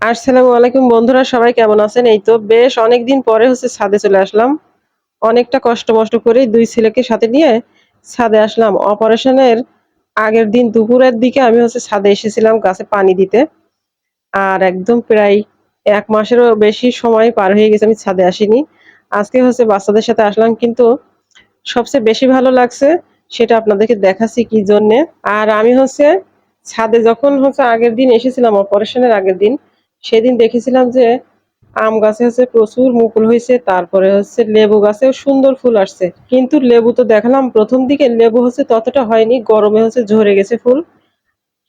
আসসালামু আলাইকুম বন্ধুরা, সবাই কেমন আছেন? এই তো বেশ অনেকদিন পরে ছাদে চলে আসলাম। অনেকটা কষ্ট করে ২ ছেলেকে সাথে নিয়ে ছাদে আসলাম। অপারেশনের আগের দিন দুপুরের দিকে আমি ছাদে এসেছিলাম গাছে পানি দিতে। আর একদম প্রায় ১ মাসেরও বেশি সময় পার হয়ে গেছে আমি ছাদে আসিনি। আজকে বাচ্চাদের সাথে আসলাম, কিন্তু সবচেয়ে বেশি ভালো লাগছে সেটা আপনাদেরকে দেখাচ্ছি কি জন্যে। আর আমি ছাদে যখন আগের দিন এসেছিলাম অপারেশনের আগের দিন, সেদিন দেখেছিলাম যে আম গাছে প্রচুর মুকুল হয়েছে, তারপরে লেবু গাছেও সুন্দর ফুল আসছে। কিন্তু লেবু তো দেখালাম প্রথম দিকে, লেবু ততটা হয়নি, গরমে ঝরে গেছে ফুল।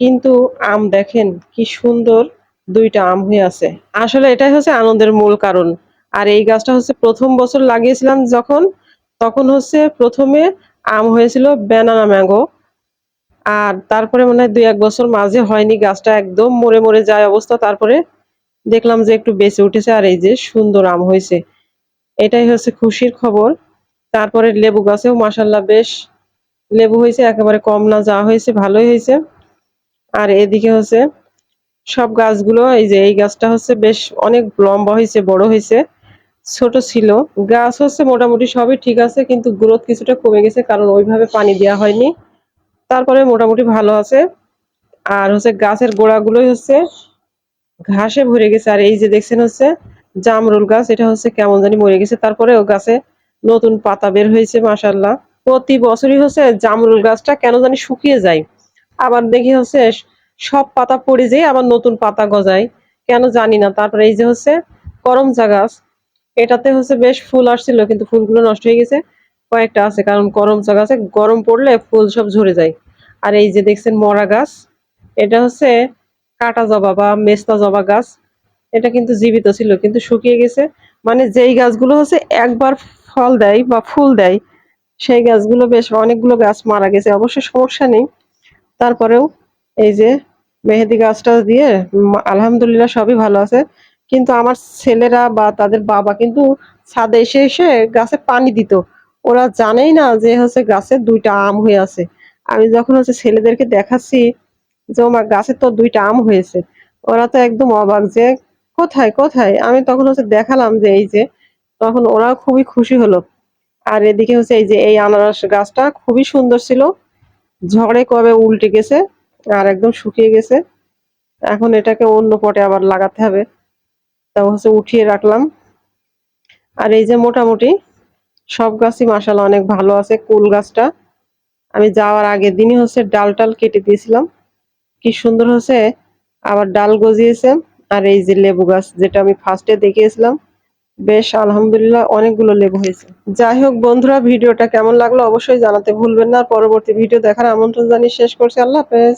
কিন্তু আম দেখেন কি সুন্দর, ২টা আম হয়ে আছে। আসলে এটাই আনন্দের মূল কারণ। আর এই গাছটা প্রথম বছর লাগিয়েছিলাম যখন, তখন প্রথমে আম হয়েছিল ব্যানানা ম্যাঙ্গো। আর তারপরে মনে হয় ২-১ বছর মাঝে হয়নি, গাছটা একদম মরে যায় অবস্থা। তারপরে দেখলাম যে একটু বেঁচে উঠেছে, আর এই যে সুন্দর আম হয়েছে, এটাই খুশির খবর। তারপরে লেবু গাছেও মাশাআল্লাহ বেশ লেবু হয়েছে, একেবারে কম না, যা হয়েছে ভালোই হয়েছে। আর এদিকে সব গাছগুলো, এই যে এই গাছটা বেশ অনেক লম্বা হয়েছে, বড় হয়েছে। ছোট ছিল গাছ, মোটামুটি সবই ঠিক আছে, কিন্তু গ্রোথ কিছুটা কমে গেছে, কারণ ওইভাবে পানি দেওয়া হয়নি। তারপরে মোটামুটি ভালো আছে। আর গাছের গোড়াগুলোই ঘাসে ভরে গেছে। আর এই যে দেখছেন জামরুল গাছ, এটা কেমন জানি মরে গেছে, তারপরে ও গাছে নতুন পাতা বের হয়েছে মাশাআল্লাহ। প্রতি বছরই জামরুল গাছটা কেন জানি শুকিয়ে যায়, আবার দেখি সব পাতা পড়ে যায়, আবার নতুন পাতা গজায়, কেন জানি না। তারপরে এই যে করমচা গাছ, এটাতে বেশ ফুল আসছিল, কিন্তু ফুলগুলো নষ্ট হয়ে গেছে। কয়েকটা আছে, কারণ করমচা গাছে গরম পড়লে ফুল সব ঝরে যায়। আর এই যে দেখছেন মরা গাছ, এটা কাটা জবা বা মেস্তা জবা গাছ। এটা কিন্তু জীবিত ছিল, কিন্তু শুকিয়ে গেছে। মানে যেই গাছগুলো একবার ফল দেয় বা ফুল দেয়, সেই গাছগুলো বেশ অনেকগুলো গাছ মারা গেছে। অবশ্য সমস্যা নেই, তারপরেও এই যে মেহেদি গাছটা দিয়ে আলহামদুলিল্লাহ সবই ভালো আছে। কিন্তু আমার ছেলেরা বা তাদের বাবা কিন্তু ছাদে এসে গাছে পানি দিত। ওরা জানেই না যে গাছে ২টা আম হয়ে আছে। আমি যখন ছেলেদেরকে দেখাচ্ছি যে ওমা গাছে তো ২টা আম হয়েছে, ওরা তো একদম অবাক যে কোথায় কোথায়। আমি তখন দেখালাম যে এই যে, তখন ওরা খুবই খুশি হলো। আর এদিকে এই যে এই আনারস গাছটা খুবই সুন্দর ছিল, ঝড়ে কবে উল্টে গেছে আর একদম শুকিয়ে গেছে। এখন এটাকে অন্য পটে আবার লাগাতে হবে, তা উঠিয়ে রাখলাম। আর এই যে মোটামুটি সব গাছই মাশাআল্লাহ অনেক ভালো আছে। কুল গাছটা আমি যাওয়ার আগের দিনই ডাল টাল কেটে দিয়েছিলাম, কি সুন্দর আবার ডাল গজিয়েছে। আর এই যে লেবু গাছ, যেটা আমি ফার্স্টে দেখিয়েছিলাম, বেশ আলহামদুলিল্লাহ অনেকগুলো লেবু হয়েছে। যাই হোক বন্ধুরা, ভিডিওটা কেমন লাগলো অবশ্যই জানাতে ভুলবেন না। পরবর্তী ভিডিও দেখার আমন্ত্রণ জানিয়ে শেষ করছি। আল্লাহ হাফেজ।